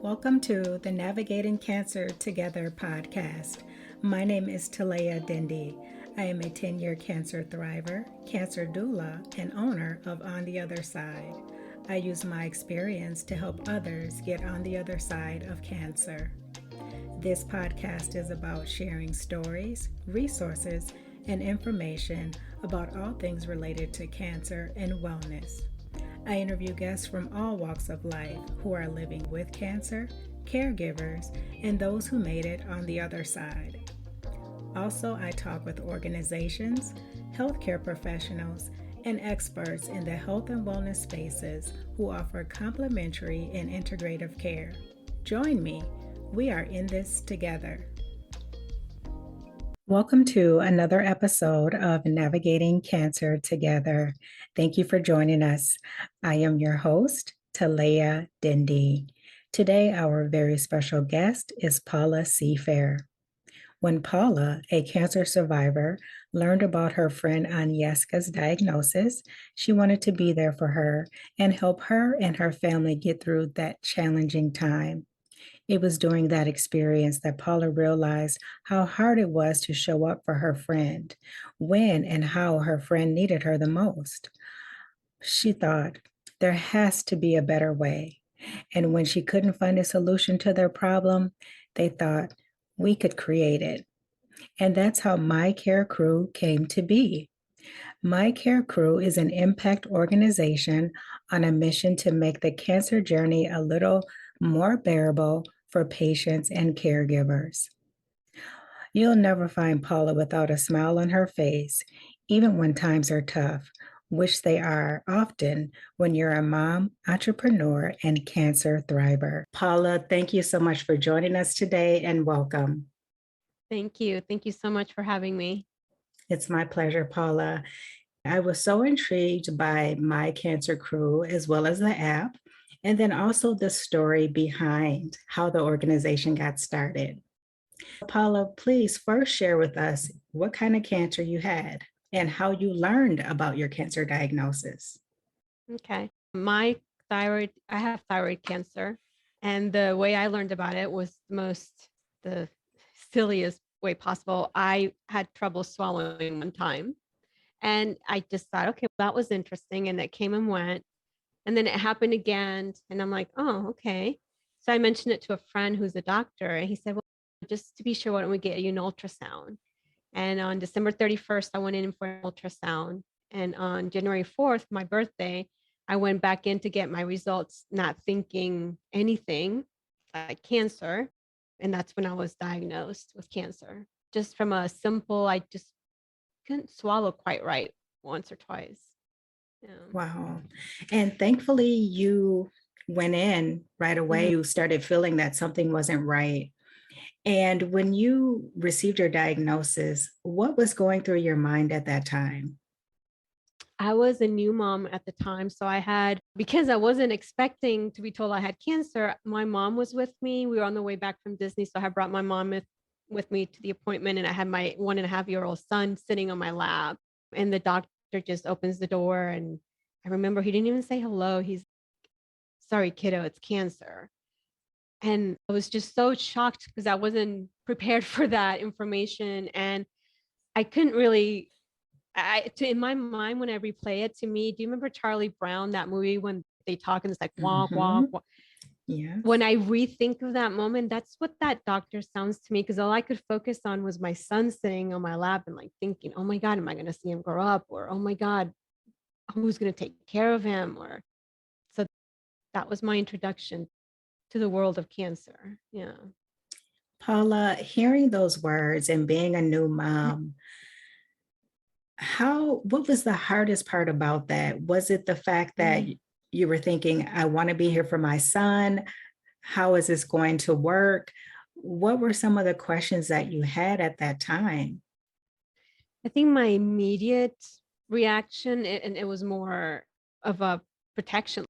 Welcome to the Navigating Cancer Together podcast. My name is Talea Dindy. I am a 10-year cancer thriver, cancer doula, and owner of On the Other Side. I use my experience to help others get on the other side of cancer. This podcast is about sharing stories, resources, and information about all things related to cancer and wellness. I interview guests from all walks of life who are living with cancer, caregivers, and those who made it on the other side. Also, I talk with organizations, healthcare professionals, and experts in the health and wellness spaces who offer complementary and integrative care. Join me. We are in this together. Welcome to another episode of Navigating Cancer Together. Thank you for joining us. I am your host, Talea Dindy. Today, our very special guest is Paoola Sefair. When Paoola, a cancer survivor, learned about her friend Agnieszka's diagnosis, she wanted to be there for her and help her and her family get through that challenging time. It was during that experience that Paoola realized how hard it was to show up for her friend, when and how her friend needed her the most. She thought, there has to be a better way. And when she couldn't find a solution to their problem, they thought, we could create it. And that's how My CareCrew came to be. My CareCrew is an impact organization on a mission to make the cancer journey a little more bearable for patients and caregivers. You'll never find Paoola without a smile on her face, even when times are tough, which they are often when you're a mom, entrepreneur, and cancer thriver. Paoola, thank you so much for joining us today and welcome. Thank you. Thank you so much for having me. It's my pleasure, Paoola. I was so intrigued by My CareCrew as well as the app, and then also the story behind how the organization got started. Paoola, please first share with us what kind of cancer you had and how you learned about your cancer diagnosis. Okay. I have thyroid cancer. And the way I learned about it was the silliest way possible. I had trouble swallowing one time. And I just thought, okay, that was interesting. And it came and went. And then it happened again. And I'm like, oh, okay. So I mentioned it to a friend who's a doctor. And he said, well, just to be sure, why don't we get you an ultrasound? And on December 31st, I went in for an ultrasound. And on January 4th, my birthday, I went back in to get my results, not thinking anything like cancer. And that's when I was diagnosed with cancer. Just from a simple, I just couldn't swallow quite right once or twice. Yeah. Wow. And thankfully, you went in right away. You started feeling that something wasn't right. And when you received your diagnosis, what was going through your mind at that time? I was a new mom at the time. So because I wasn't expecting to be told I had cancer, my mom was with me. We were on the way back from Disney. So I brought my mom with me to the appointment, and I had my 1.5-year-old son sitting on my lap, and the doctor just opens the door. And I remember he didn't even say hello. He's, sorry, kiddo, it's cancer. And I was just so shocked because I wasn't prepared for that information. And I couldn't really, in my mind, when I replay it, to me, do you remember Charlie Brown, that movie when they talk and it's like, walk, walk, walk? Yeah. When I rethink of that moment, that's what that doctor sounds to me, because all I could focus on was my son sitting on my lap and like thinking, oh my God, am I going to see him grow up? Or, oh my God, who's going to take care of him? Or so that was my introduction to the world of cancer. Yeah. Paoola, hearing those words and being a new mom, what was the hardest part about that? Was it the fact that you were thinking, I want to be here for my son? How is this going to work? What were some of the questions that you had at that time? I think my immediate reaction, and it was more of a protection.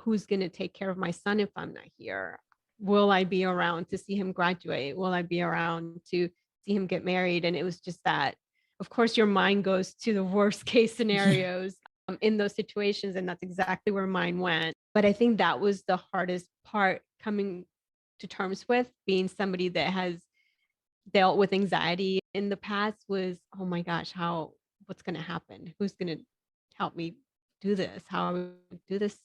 Who's going to take care of my son if I'm not here? Will I be around to see him graduate? Will I be around to see him get married? And it was just that, of course, your mind goes to the worst case scenarios in those situations. And that's exactly where mine went. But I think that was the hardest part, coming to terms with, being somebody that has dealt with anxiety in the past, was, oh my gosh, what's going to happen? Who's going to help me do this? How are we going to do this?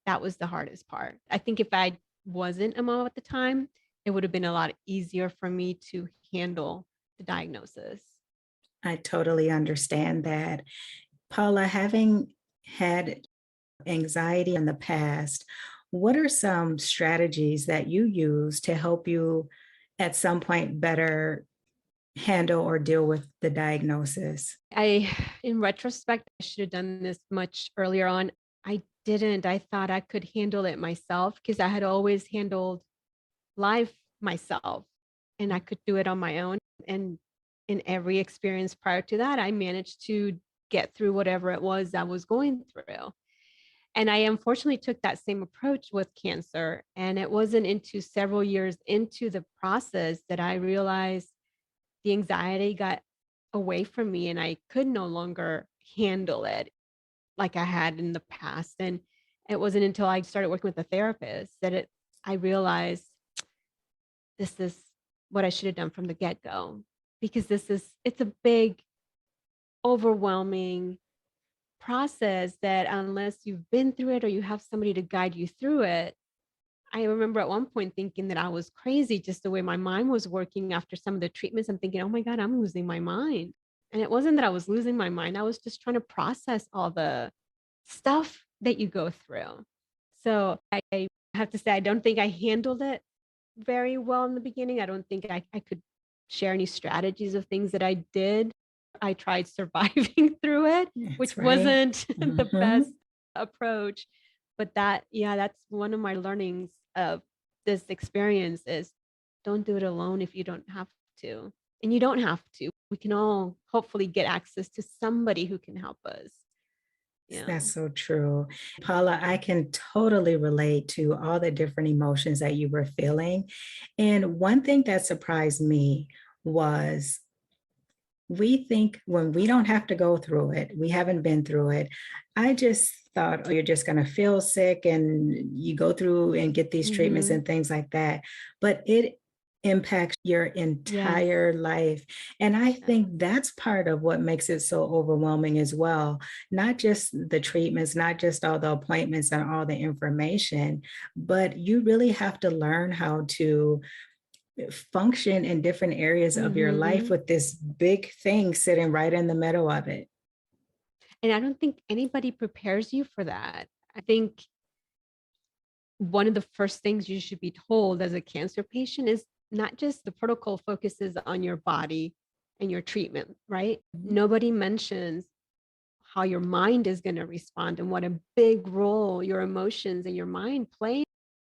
That was the hardest part. I think if I wasn't a mom at the time, it would have been a lot easier for me to handle the diagnosis. I totally understand that. Paula, having had anxiety in the past, what are some strategies that you use to help you at some point better handle or deal with the diagnosis? In retrospect, I should have done this much earlier on. I didn't. I thought I could handle it myself because I had always handled life myself and I could do it on my own. And in every experience prior to that, I managed to get through whatever it was I was going through. And I unfortunately took that same approach with cancer. And it wasn't into several years into the process that I realized the anxiety got away from me and I could no longer handle it like I had in the past. And it wasn't until I started working with a therapist that I realized this is what I should have done from the get-go, because it's a big, overwhelming process that unless you've been through it or you have somebody to guide you through it. I remember at one point thinking that I was crazy, just the way my mind was working after some of the treatments. I'm thinking, oh my God, I'm losing my mind. And it wasn't that I was losing my mind. I was just trying to process all the stuff that you go through. So I have to say, I don't think I handled it very well in the beginning. I don't think I could share any strategies of things that I did. I tried surviving through it, That's which right. wasn't the best Mhm. approach. But that's one of my learnings of this experience is don't do it alone if you don't have to. And you don't have to. We can all hopefully get access to somebody who can help us. Yeah. That's so true. Paula, I can totally relate to all the different emotions that you were feeling. And one thing that surprised me was we think when we don't have to go through it, we haven't been through it. I just thought, oh, you're just going to feel sick and you go through and get these treatments Hmm. and things like that. But it impacts your Yes. entire life. And I Yeah. think that's part of what makes it so overwhelming as well. Not just the treatments, not just all the appointments and all the information, but you really have to learn how to function in different areas of your life Hmm. with this big thing sitting right in the middle of it. And I don't think anybody prepares you for that. I think one of the first things you should be told as a cancer patient is not just the protocol focuses on your body and your treatment, right? Nobody mentions how your mind is going to respond and what a big role your emotions and your mind play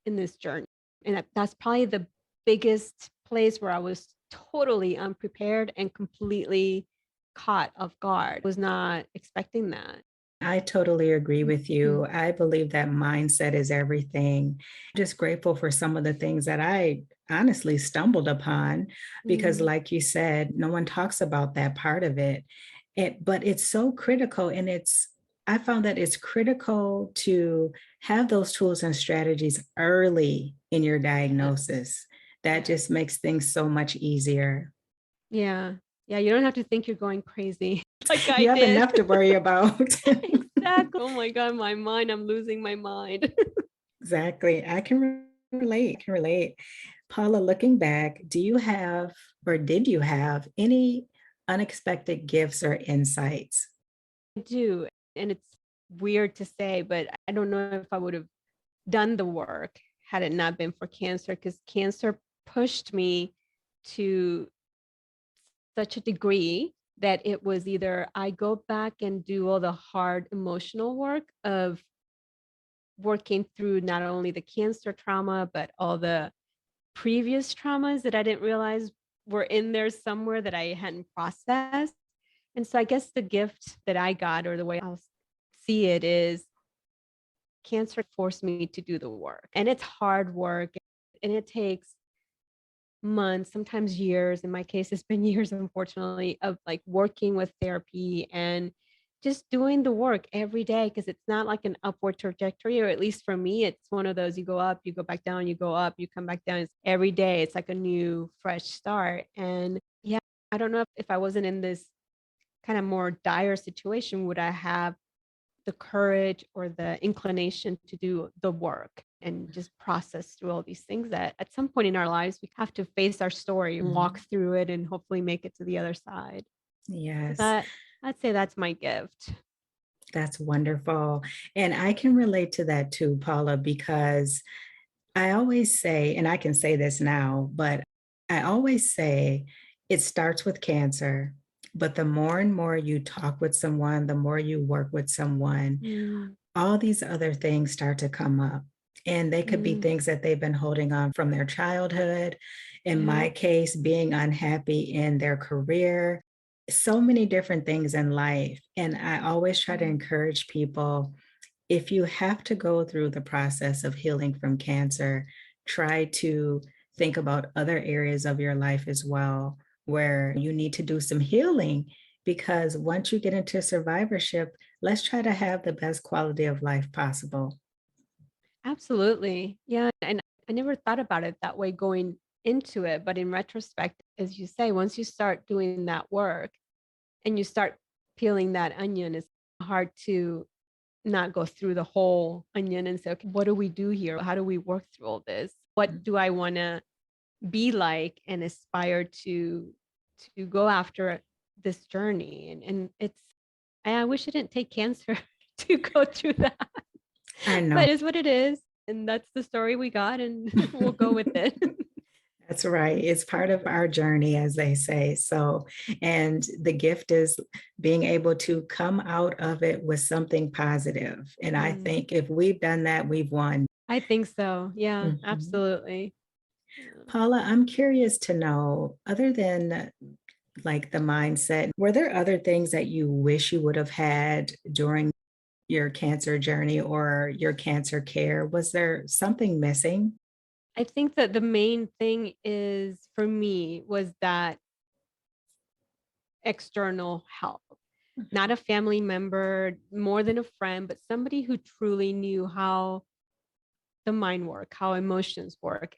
in this journey. And that's probably the biggest place where I was totally unprepared and completely caught off guard. Was not expecting that. I totally agree with Mhm. you. I believe that mindset is everything. Just grateful for some of the things that I honestly stumbled upon because, Mhm. like you said, no one talks about that part of it. But it's so critical. And I found that it's critical to have those tools and strategies early in your Yes. diagnosis. That Yes. just makes things so much easier. Yeah. Yeah, you don't have to think you're going crazy like I You have did. enough to worry about. Exactly. Oh my God, my mind, I'm losing my mind. Exactly. I can relate. I can relate. Paula, looking back, do you have or did you have any unexpected gifts or insights? I do. And it's weird to say, but I don't know if I would have done the work had it not been for cancer, because cancer pushed me to such a degree that it was either I go back and do all the hard emotional work of working through not only the cancer trauma, but all the previous traumas that I didn't realize were in there somewhere that I hadn't processed. And so I guess the gift that I got, or the way I'll see it, is cancer forced me to do the work. And it's hard work and it takes months, sometimes years. In my case, it's been years, unfortunately, of like working with therapy and just doing the work every day, because it's not like an upward trajectory, or at least for me, it's one of those, you go up, you go back down, you go up, you come back down. It's every day. It's like a new fresh start. And yeah, I don't know if I wasn't in this kind of more dire situation, would I have the courage or the inclination to do the work and just process through all these things that at some point in our lives we have to face our story and walk Mhm. through it and hopefully make it to the other side. So Yes, that, I'd say that's my gift. that's wonderful. And I can relate to that too, Paula, because I always say, and I can say this now, but I always say it starts with cancer. But the more and more you talk with someone, the more you work with someone, Mm, all these other things start to come up. And they could be mm, things that they've been holding on from their childhood. In yeah. my case, being unhappy in their career, so many different things in life. And I always try to Mm. encourage people, if you have to go through the process of healing from cancer, try to think about other areas of your life as well where you need to do some healing. Because once you get into survivorship, let's try to have the best quality of life possible. Absolutely. Yeah. And I never thought about it that way going into it. But in retrospect, as you say, once you start doing that work and you start peeling that onion, it's hard to not go through the whole onion and say, okay, what do we do here? How do we work through all this? What do I want to be like and aspire to go after this journey? And it's, I wish I didn't take cancer to go through that, I know. but it is what it is. And that's the story we got, and we'll go with it. That's right. It's part of our journey, as they say. So, and the gift is being able to come out of it with something positive. And I Mm, think if we've done that, we've won. I think so. Yeah, Mhm. absolutely. Yeah. Paula, I'm curious to know, other than like the mindset, were there other things that you wish you would have had during your cancer journey or your cancer care? Was there something missing? I think that the main thing is for me was that external help, not a family member, more than a friend, but somebody who truly knew how the mind work, how emotions work.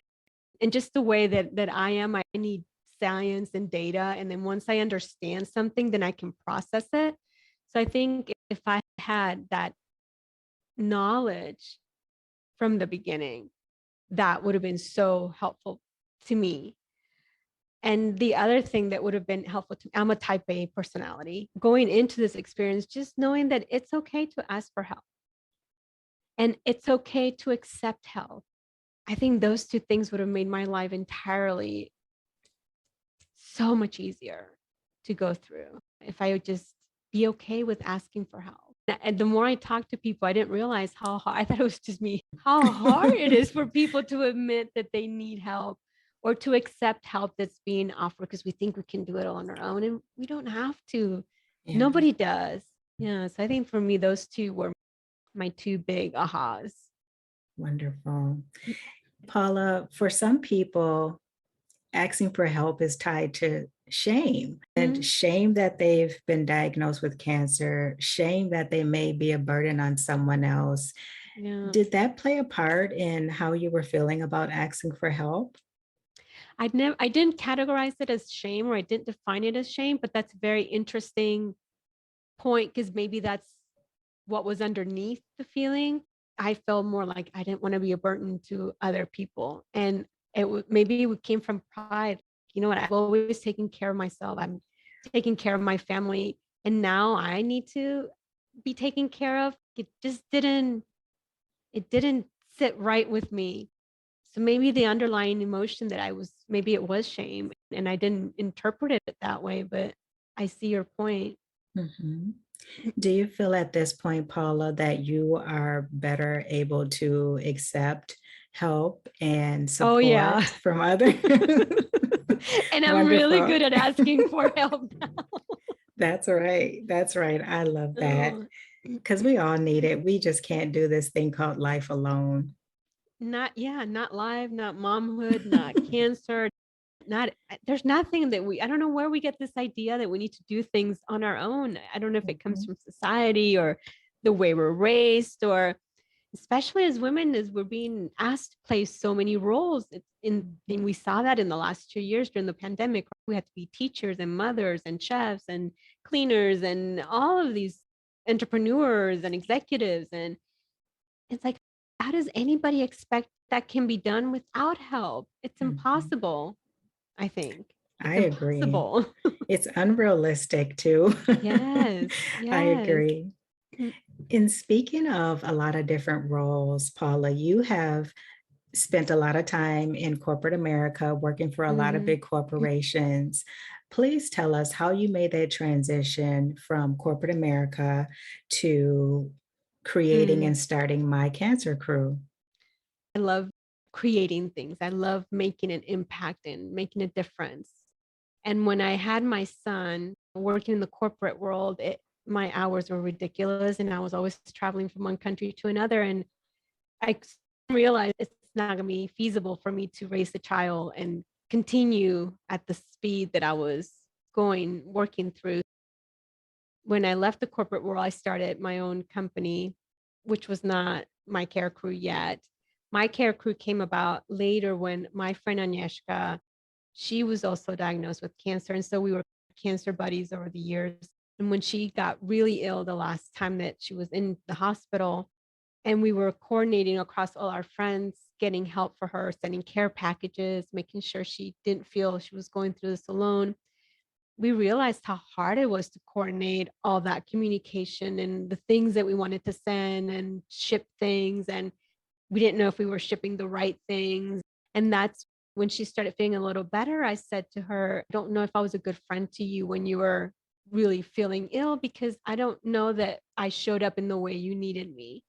And just the way that I am, I need science and data. And then once I understand something, then I can process it. So I think if I had that knowledge from the beginning, that would have been so helpful to me. And the other thing that would have been helpful to me, I'm a type A personality. Going into this experience, just knowing that it's okay to ask for help and it's okay to accept help. I think those two things would have made my life entirely so much easier to go through if I would just be okay with asking for help. And the more I talk to people, I didn't realize how hard, I thought it was just me, how hard it is for people to admit that they need help or to accept help that's being offered, because we think we can do it on our own and we don't have to. Yeah, Nobody does. Yeah. So I think for me, those two were my two big ahas. wonderful. Paula, for some people, asking for help is tied to shame and Mhm. shame that they've been diagnosed with cancer, shame that they may be a burden on someone else. Yeah. Did that play a part in how you were feeling about asking for help? I didn't categorize it as shame, or I didn't define it as shame, but that's a very interesting point, because maybe that's what was underneath the feeling. I felt more like I didn't want to be a burden to other people. And maybe it came from pride. You know what? I've always taken care of myself. I'm taking care of my family. And now I need to be taken care of. It didn't sit right with me. So maybe the underlying emotion that maybe it was shame and I didn't interpret it that way, but I see your point. Mhm. Do you feel at this point, Paula, that you are better able to accept help and Oh, yeah. support from others? And I'm really Wonderful. good at asking for help now. That's right. That's right. I love that Oh, because we all need it. We just can't do this thing called life alone. not, yeah, not live, not momhood, not cancer. Not there's nothing that I don't know where we get this idea that we need to do things on our own. I don't know if it comes Mhm. from society or the way we're raised, or especially as women, as we're being asked to play so many roles. And we saw that in the last 2 years during the pandemic. We had to be teachers and mothers and chefs and cleaners and all of these entrepreneurs and executives. And it's like, how does anybody expect that can be done without help? It's Mhm. impossible, I think. I It's agree. impossible. It's unrealistic too. Yes, I yes. agree. Mm, In speaking of a lot of different roles, Paula, you have spent a lot of time in corporate America working for a lot of mm. big corporations. Please tell us how you made that transition from corporate America to creating Mm. and starting My Cancer Crew. I love creating things. I love making an impact and making a difference. And when I had my son working in the corporate world, my hours were ridiculous, and I was always traveling from one country to another. And realized it's not going to be feasible for me to raise a child and continue at the speed that I was working through. When I left the corporate world, I started my own company, which was not My CareCrew yet. My CareCrew came about later when my friend Agnieszka, she was also diagnosed with cancer. And so we were cancer buddies over the years. And when she got really ill the last time that she was in the hospital, and we were coordinating across all our friends, getting help for her, sending care packages, making sure she didn't feel she was going through this alone, we realized how hard it was to coordinate all that communication and the things that we wanted to send and ship things. And we didn't know if we were shipping the right things. And that's when she started feeling a little better. I said to her, I don't know if I was a good friend to you when you were really feeling ill, because I don't know that I showed up in the way you needed me.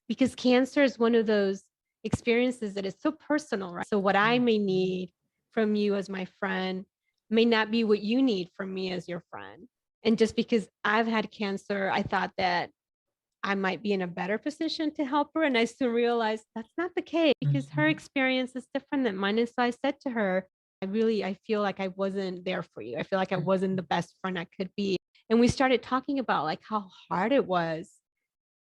Because cancer is one of those experiences that is so personal, right? So what I may need from you as my friend may not be what you need from me as your friend. And just because I've had cancer, I thought that I might be in a better position to help her. And I soon realized that's not the case, because her Mhm. experience is different than mine. And so I said to her, I feel like I wasn't there for you. I feel like I wasn't the best friend I could be. And we started talking about like how hard it was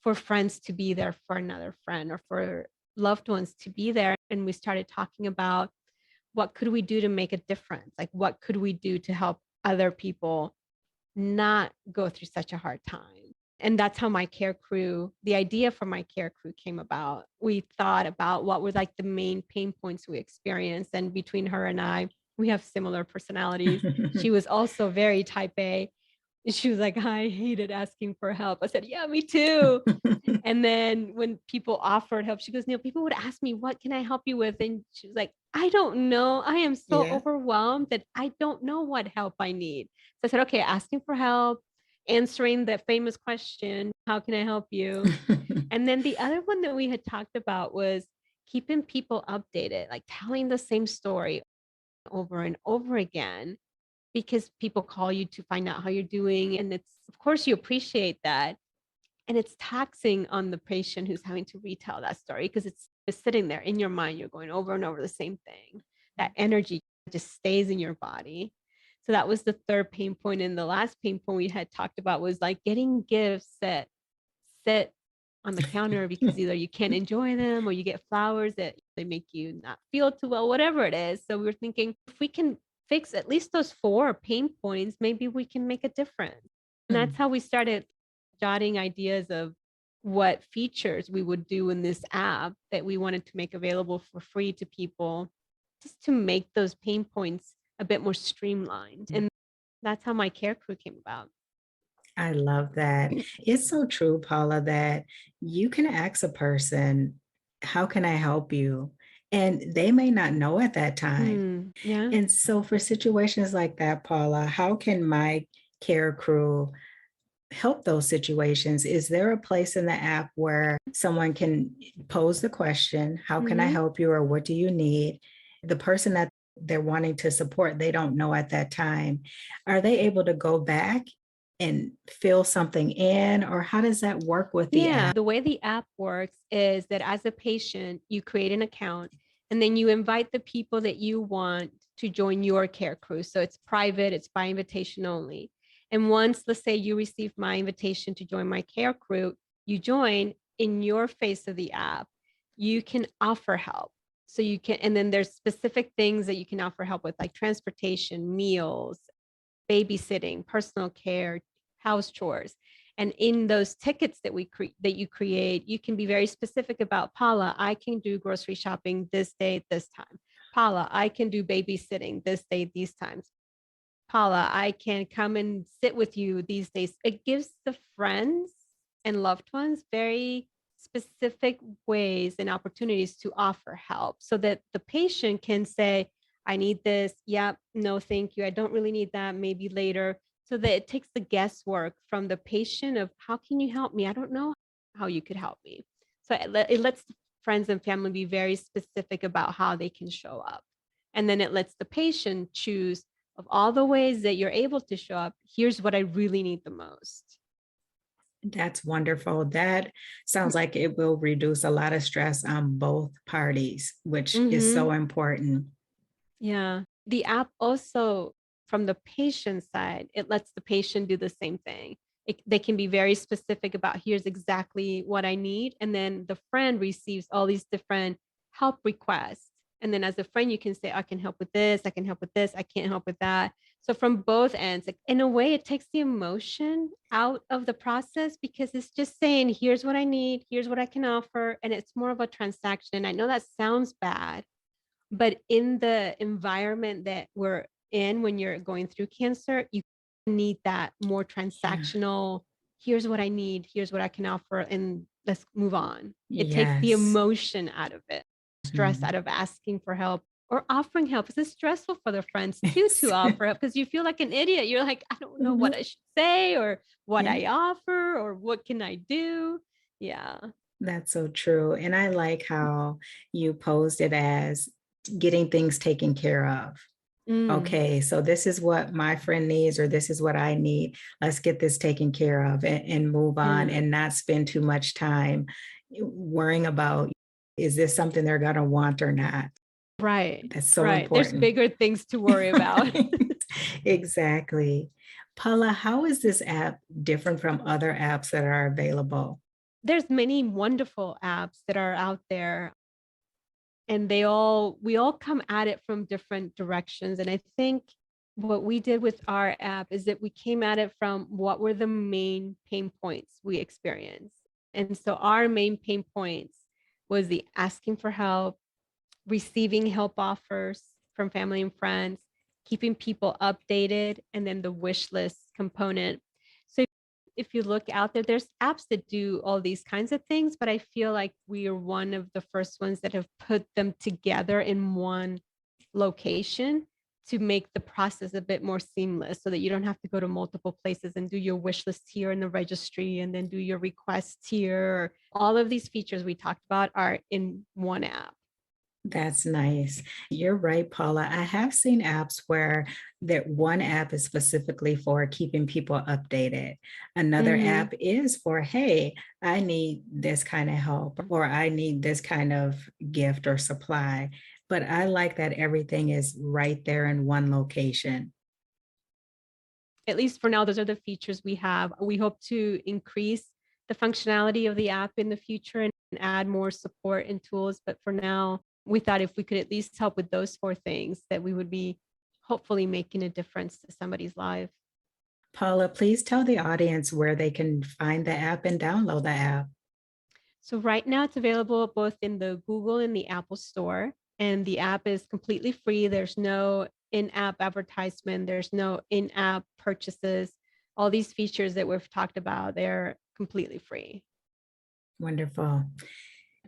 for friends to be there for another friend, or for loved ones to be there. And we started talking about what could we do to make a difference? Like, what could we do to help other people not go through such a hard time? And that's how the idea for My CareCrew came about. We thought about what were like the main pain points we experienced. And between her and I, we have similar personalities. She was also very type A. And she was like, I hated asking for help. I said, yeah, me too. And then when people offered help, she goes, Neil, people would ask me, what can I help you with? And she was like, I don't know. I am so Yeah. overwhelmed that I don't know what help I need. So I said, okay, asking for help, answering that famous question, how can I help you? And then the other one that we had talked about was keeping people updated, like telling the same story over and over again, because people call you to find out how you're doing. And it's, of course, you appreciate that. And it's taxing on the patient who's having to retell that story, because it's just sitting there in your mind. You're going over and over the same thing. That energy just stays in your body. So that was the third pain point. And the last pain point we had talked about was like getting gifts that sit on the counter, because either you can't enjoy them, or you get flowers that they make you not feel too well, whatever it is. So we were thinking, if we can fix at least those four pain points, maybe we can make a difference. And that's how we started jotting ideas of what features we would do in this app that we wanted to make available for free to people, just to make those pain points a bit more streamlined. And that's how My CareCrew came about. I love that. It's so true, Paula, that you can ask a person, how can I help you? And they may not know at that time. Yeah. And so for situations like that, Paula, how can My Care Crew help those situations? Is there a place in the app where someone can pose the question, how can I Hmm. help you, or what do you need? The person that they're wanting to support, they don't know at that time. Are they able to go back and fill something in, or how does that work with the Yeah, app? the way the app works is that as a patient, you create an account, and then you invite the people that you want to join your care crew. So it's private, it's by invitation only. And once, let's say you receive my invitation to join my care crew, you join in your face of the app, you can offer help. So you can, and then there's specific things that you can offer help with, like transportation, meals, babysitting, personal care, house chores. And in those tickets that that you create, you can be very specific about, Paula, I can do grocery shopping this day, this time. Paula, I can do babysitting this day, these times. Paula, I can come and sit with you these days. It gives the friends and loved ones very specific ways and opportunities to offer help so that the patient can say, I need this. Yep. No, thank you. I don't really need that. Maybe later. So that it takes the guesswork from the patient of, how can you help me? I don't know how you could help me. So it lets friends and family be very specific about how they can show up. And then it lets the patient choose, of all the ways that you're able to show up, here's what I really need the most. That's wonderful. That sounds like it will reduce a lot of stress on both parties, which is so important. Yeah. The app also, from the patient side, it lets the patient do the same thing. They can be very specific about, here's exactly what I need. And then the friend receives all these different help requests. And then as a friend, you can say, I can help with this. I can help with this. I can't help with that. So from both ends, like, in a way, it takes the emotion out of the process because it's just saying, here's what I need. Here's what I can offer. And it's more of a transaction. And I know that sounds bad, but in the environment that we're in when you're going through cancer, you need that more transactional, here's what I need, here's what I can offer, and let's move on. It takes the Yes. emotion out of it, stress out of asking for help or offering help. It's stressful for the friends too to offer help because you feel like an idiot. You're like, I don't know what I should say or what Yeah. I offer or what can I do. Yeah. That's so true. And I like how you posed it as getting things taken care of. Mm, Okay, so this is what my friend needs, or this is what I need. Let's get this taken care of and move on yeah. and not spend too much time worrying about, is this something they're going to want or not? Right. That's so Right. There's important. bigger things to worry about. Exactly. Paula, how is this app different from other apps that are available? There's many wonderful apps that are out there and we all come at it from different directions. And I think what we did with our app is that we came at it from what were the main pain points we experienced. And so our main pain points was the asking for help, receiving help offers from family and friends, keeping people updated, and then the wish list component. So if you look out there, there's apps that do all these kinds of things, but I feel like we are one of the first ones that have put them together in one location to make the process a bit more seamless so that you don't have to go to multiple places and do your wish list here in the registry and then do your requests here. All of these features we talked about are in one app. That's nice. You're right, Paula. I have seen apps where that one app is specifically for keeping people updated. Another app is for, hey, I need this kind of help, or I need this kind of gift or supply. But I like that everything is right there in one location. At least for now, those are the features we have. We hope to increase the functionality of the app in the future and add more support and tools. But for now, we thought if we could at least help with those four things, that we would be hopefully making a difference to somebody's life. Paula, please tell the audience where they can find the app and download the app. So right now it's available both in the Google and the Apple Store, and the app is completely free. There's no in-app advertisement. There's no in-app purchases. All these features that we've talked about, they're completely free. Wonderful.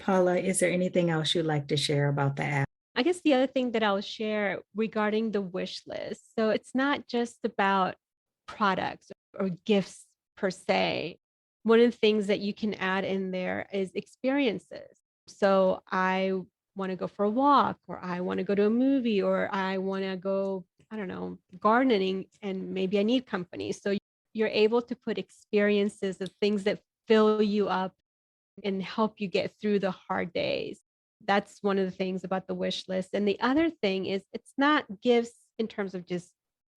Paula, is there anything else you'd like to share about the app? I guess the other thing that I'll share regarding the wish list. So it's not just about products or gifts per se. One of the things that you can add in there is experiences. So I want to go for a walk, or I want to go to a movie, or I want to go, I don't know, gardening, and maybe I need company. So you're able to put experiences of things that fill you up and help you get through the hard days. That's one of the things about the wish list. And the other thing is it's not gifts in terms of just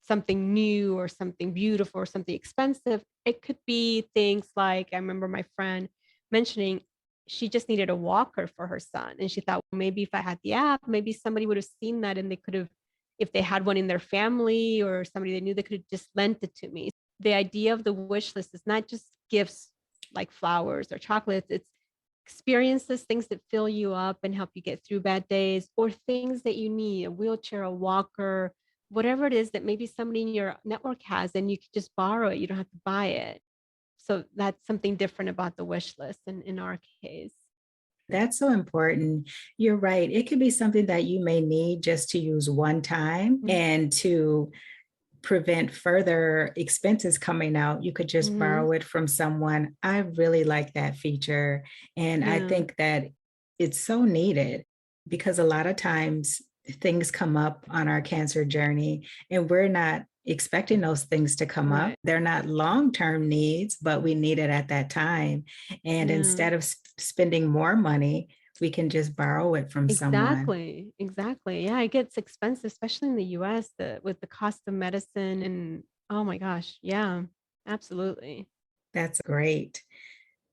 something new or something beautiful or something expensive. It could be things like I remember my friend mentioning she just needed a walker for her son. And she thought, well, maybe if I had the app, maybe somebody would have seen that and they could have, if they had one in their family or somebody they knew, they could have just lent it to me. The idea of the wish list is not just gifts like flowers or chocolates. It's experiences, things that fill you up and help you get through bad days, or things that you need, a wheelchair, a walker, whatever it is that maybe somebody in your network has, and you can just borrow it. You don't have to buy it. So that's something different about the wish list in our case. That's so important. You're right. It could be something that you may need just to use one time and to prevent further expenses coming out. You could just Mm-hmm. borrow it from someone. I really like that feature. And I Yeah. think that it's so needed because a lot of times things come up on our cancer journey and we're not expecting those things to come up. Right. They're not long term needs, but we need it at that time. And Yeah. instead of spending more money, we can just borrow it from someone. Exactly. Exactly. Yeah, it gets expensive, especially in the US, with the cost of medicine and oh my gosh. Yeah, absolutely. That's great.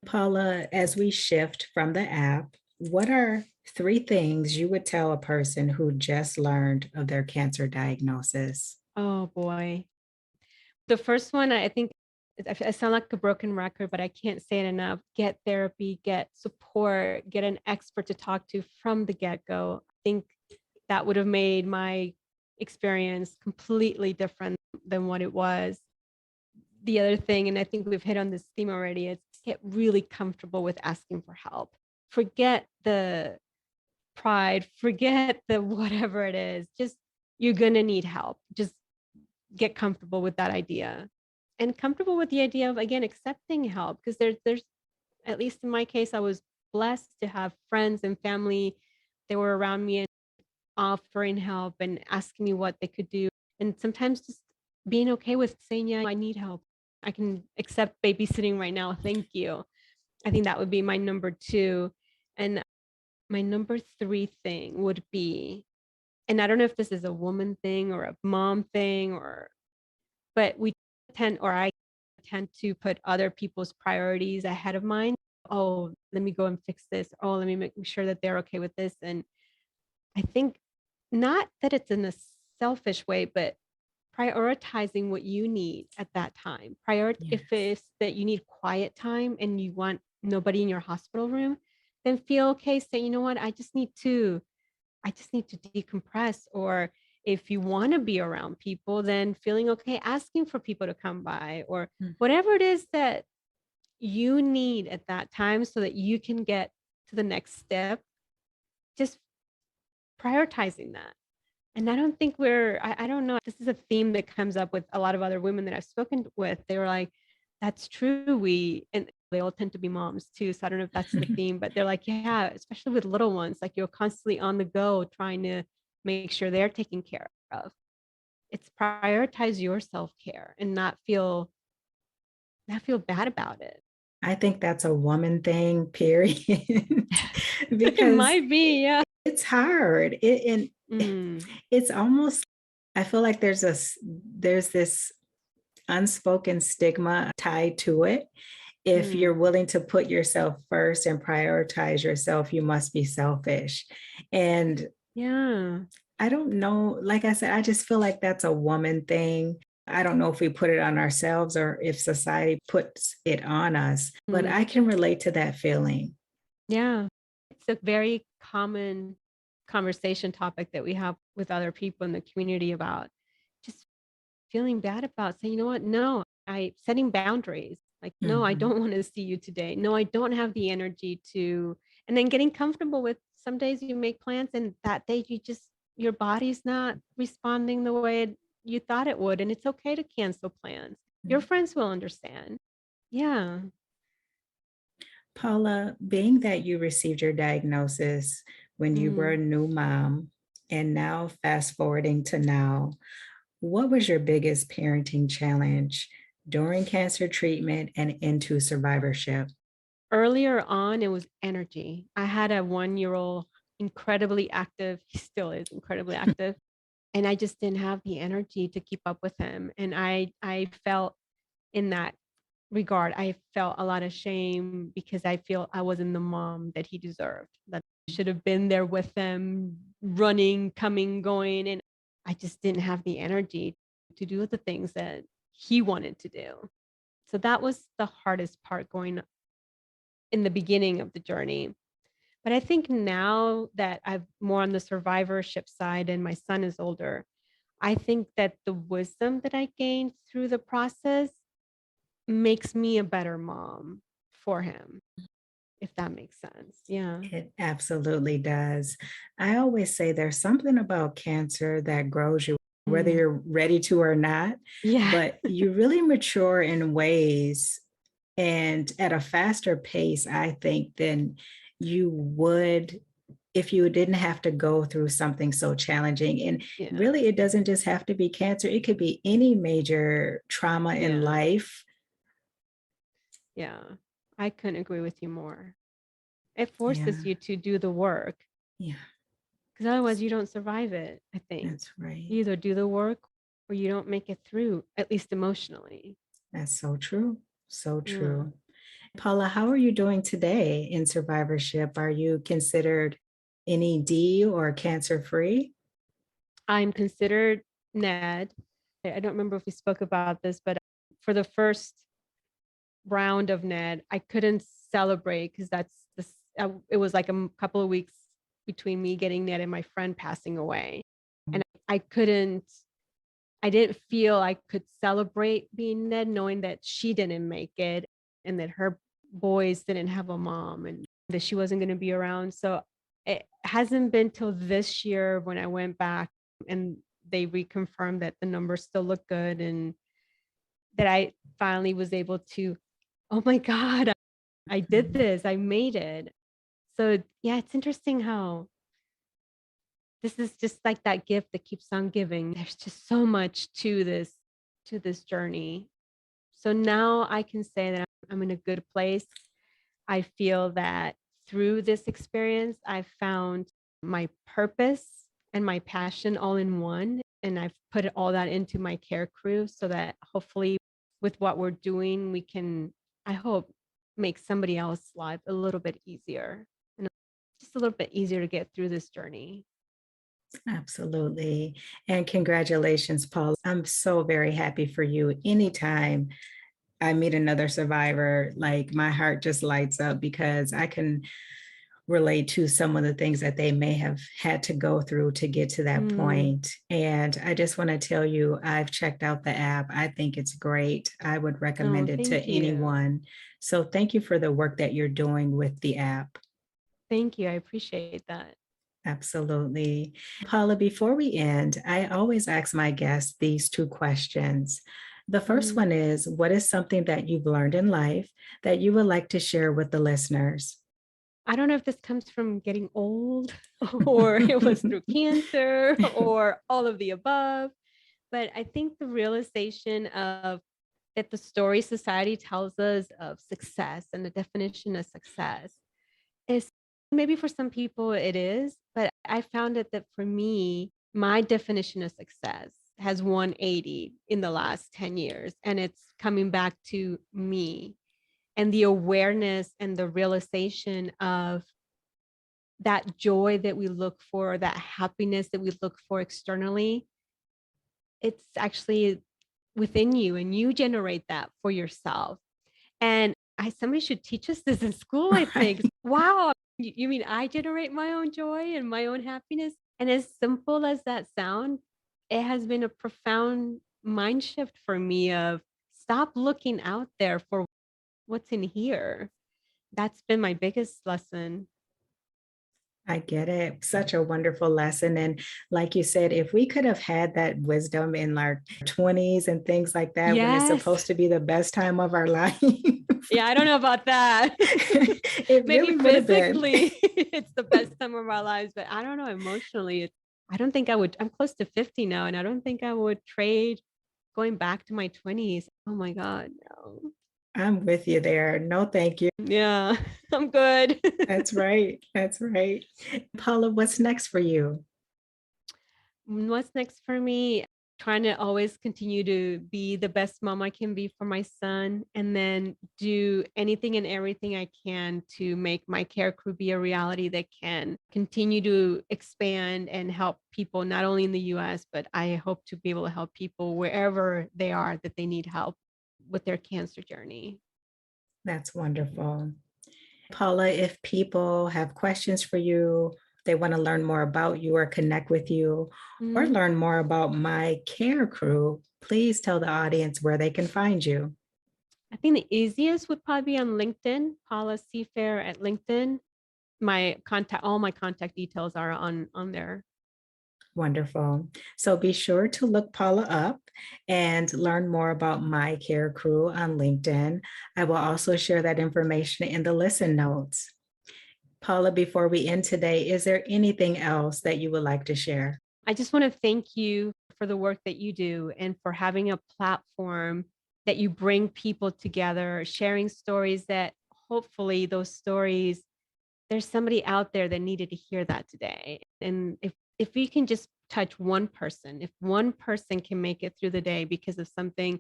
Paula, as we shift from the app, what are three things you would tell a person who just learned of their cancer diagnosis? Oh boy. The first one, I think I sound like a broken record, but I can't say it enough. Get therapy, get support, get an expert to talk to from the get-go. I think that would have made my experience completely different than what it was. The other thing, and I think we've hit on this theme already, is get really comfortable with asking for help. Forget the pride, forget the whatever it is. Just you're gonna need help. Just get comfortable with that idea and comfortable with the idea of again accepting help because there's at least in my case I was blessed to have friends and family they were around me and offering help and asking me what they could do and sometimes just being okay with saying yeah I need help. I can accept babysitting right now, thank you. I think that would be my number two. And my number three thing would be, and I don't know if this is a woman thing or a mom thing or but we tend or I tend to put other people's priorities ahead of mine. Oh, let me go and fix this. Oh, let me make sure that they're okay with this. And I think not that it's in a selfish way, but prioritizing what you need at that time. If Yes. it's that you need quiet time and you want nobody in your hospital room, then feel okay. Say, you know what, I just need to decompress. Or if you want to be around people, then feeling okay, asking for people to come by or Mm. whatever it is that you need at that time so that you can get to the next step, just prioritizing that. And I don't think I don't know. This is a theme that comes up with a lot of other women that I've spoken with. They were like, that's true. And they all tend to be moms too. So I don't know if that's the theme, but they're like, yeah, especially with little ones, like you're constantly on the go trying to make sure they're taken care of. It's prioritize your self-care and not feel bad about it. I think that's a woman thing, period, It because might be, yeah. it's hard. And Mm, it's almost, I feel like there's this unspoken stigma tied to it. If you're mm, willing to put yourself first and prioritize yourself, you must be selfish. And yeah. I don't know. Like I said, I just feel like that's a woman thing. I don't know if we put it on ourselves or if society puts it on us, but Mm. I can relate to that feeling. Yeah. It's a very common conversation topic that we have with other people in the community about just feeling bad about saying, you know what? No, setting boundaries. Like, no, I Mhm. don't want to see you today. No, I don't have the energy to, and then getting comfortable with some days you make plans and that day your body's not responding the way you thought it would. And it's okay to cancel plans. Your friends will understand. Yeah. Paula, being that you received your diagnosis when you were a Mm. new mom, and now fast forwarding to now, what was your biggest parenting challenge during cancer treatment and into survivorship? Earlier on, it was energy. I had a one-year-old, incredibly active. He still is incredibly active. And I just didn't have the energy to keep up with him. And I felt in that regard, I felt a lot of shame because I feel I wasn't the mom that he deserved, that I should have been there with him, running, coming, going. And I just didn't have the energy to do the things that he wanted to do. So that was the hardest part going in the beginning of the journey. But I think now that I'm more on the survivorship side and my son is older, I think that the wisdom that I gained through the process makes me a better mom for him, if that makes sense. Yeah. It absolutely does. I always say there's something about cancer that grows you, whether Mm. you're ready to or not, Yeah. but you really mature in ways and at a faster pace, I think, than you would if you didn't have to go through something so challenging. And Yeah. really, it doesn't just have to be cancer, it could be any major trauma in Yeah. life. Yeah. I couldn't agree with you more. It Yeah, forces you to do the work yeah, because otherwise you don't survive it, I think. that's right. You either do the work or you don't make it through, at least emotionally. That's so true. So Yeah. true. Paula, how are you doing today in survivorship? Are you considered NED or cancer free? I'm considered NAD. I don't remember if we spoke about this, but for the first round of NAD, I couldn't celebrate because it was like a couple of weeks between me getting NAD and my friend passing away. And I couldn't, I didn't feel I could celebrate being NAD knowing that she didn't make it and that her boys didn't have a mom and that she wasn't going to be around. So it hasn't been till this year when I went back and they reconfirmed that the numbers still look good and that I finally was able to, oh my God, I did this, I made it. So yeah, it's interesting how this is just like that gift that keeps on giving. There's just so much to this journey. So now I can say that I'm in a good place. I feel that through this experience, I've found my purpose and my passion all in one. And I've put all that into my care crew so that hopefully with what we're doing, we can, I hope, make somebody else's life a little bit easier and just a little bit easier to get through this journey. Absolutely. And congratulations, Paul. I'm so very happy for you. Anytime I meet another survivor, like my heart just lights up because I can relate to some of the things that they may have had to go through to get to that Mm. point. And I just want to tell you, I've checked out the app. I think it's great. I would Oh, recommend it to thank you. anyone. So thank you for the work that you're doing with the app. Thank you. I appreciate that. Absolutely. Paula, before we end, I always ask my guests these two questions. The first Mm. one is, what is something that you've learned in life that you would like to share with the listeners? I don't know if this comes from getting old or it was through cancer or all of the above, but I think the realization of that the story society tells us of success and the definition of success is maybe for some people it is, but I found it that for me, my definition of success has 180 in the last 10 years, and it's coming back to me and the awareness and the realization of that joy that we look for, that happiness that we look for externally, it's actually within you and you generate that for yourself. And somebody should teach us this in school, I think. Right. Wow. You mean I generate my own joy and my own happiness? And as simple as that sound, it has been a profound mind shift for me of stop looking out there for what's in here. That's been my biggest lesson. I get it. Such a wonderful lesson. And like you said, if we could have had that wisdom in our 20s and things like that, when it's Yes. supposed to be the best time of our life, Yeah, I don't know about that. it Maybe really would have been. physically it's the best time of our lives, but I don't know, emotionally, I don't think I would. I'm close to 50 now, and I don't think I would trade going back to my 20s. Oh my God, no. I'm with you there. No, thank you. Yeah, I'm good. That's right. That's right. Paula, what's next for you? What's next for me? Trying to always continue to be the best mom I can be for my son, and then do anything and everything I can to make my care crew be a reality that can continue to expand and help people, not only in the US, but I hope to be able to help people wherever they are that they need help with their cancer journey. That's wonderful. Paula, if people have questions for you, they want to learn more about you or connect with you or Mhm. learn more about My Care Crew, please tell the audience where they can find you. I think the easiest would probably be on LinkedIn, Paula Sefair at LinkedIn. All my contact details are on there. Wonderful. So be sure to look Paula up and learn more about My Care Crew on LinkedIn. I will also share that information in the listen notes. Paula, before we end today, is there anything else that you would like to share? I just want to thank you for the work that you do and for having a platform that you bring people together, sharing stories that hopefully those stories, there's somebody out there that needed to hear that today. And if we can just touch one person, if one person can make it through the day because of something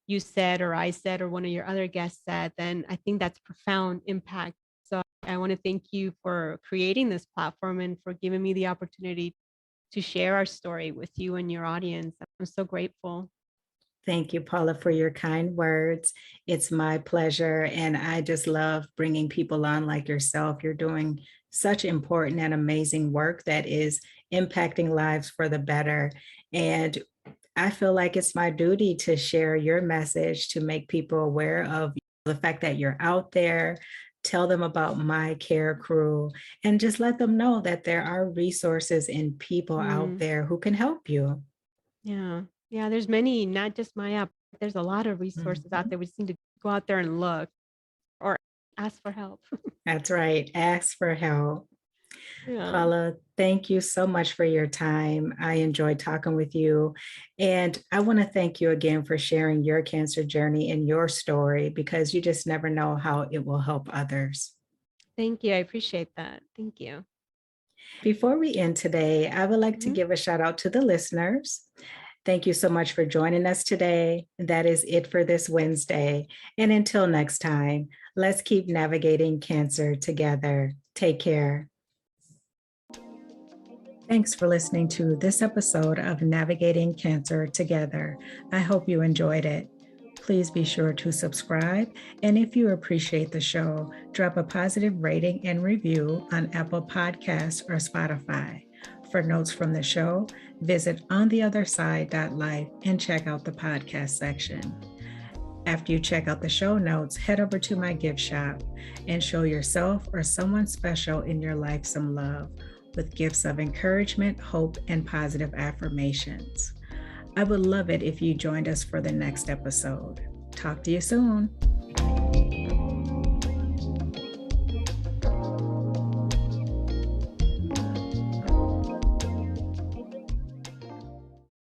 you said or I said or one of your other guests said, then I think that's profound impact. So I want to thank you for creating this platform and for giving me the opportunity to share our story with you and your audience. I'm so grateful. Thank you, Paula, for your kind words. It's my pleasure. And I just love bringing people on like yourself. You're doing such important and amazing work that is impacting lives for the better. And I feel like it's my duty to share your message to make people aware of the fact that you're out there. Tell them about My Care Crew and just let them know that there are resources and people out Mm, there who can help you. yeah. Yeah. There's many, not just my app. There's a lot of resources out Mhm. there. We just need to go out there and look or ask for help. That's right. Ask for help. Yeah. Paula, thank you so much for your time. I enjoyed talking with you. And I want to thank you again for sharing your cancer journey and your story because you just never know how it will help others. Thank you. I appreciate that. Thank you. Before we end today, I would like to Mhm. give a shout out to the listeners. Thank you so much for joining us today. That is it for this Wednesday. And until next time, let's keep navigating cancer together. Take care. Thanks for listening to this episode of Navigating Cancer Together. I hope you enjoyed it. Please be sure to subscribe. And if you appreciate the show, drop a positive rating and review on Apple Podcasts or Spotify. For notes from the show, visit ontheotherside.life and check out the podcast section. After you check out the show notes, head over to my gift shop and show yourself or someone special in your life some love with gifts of encouragement, hope, and positive affirmations. I would love it if you joined us for the next episode. Talk to you soon.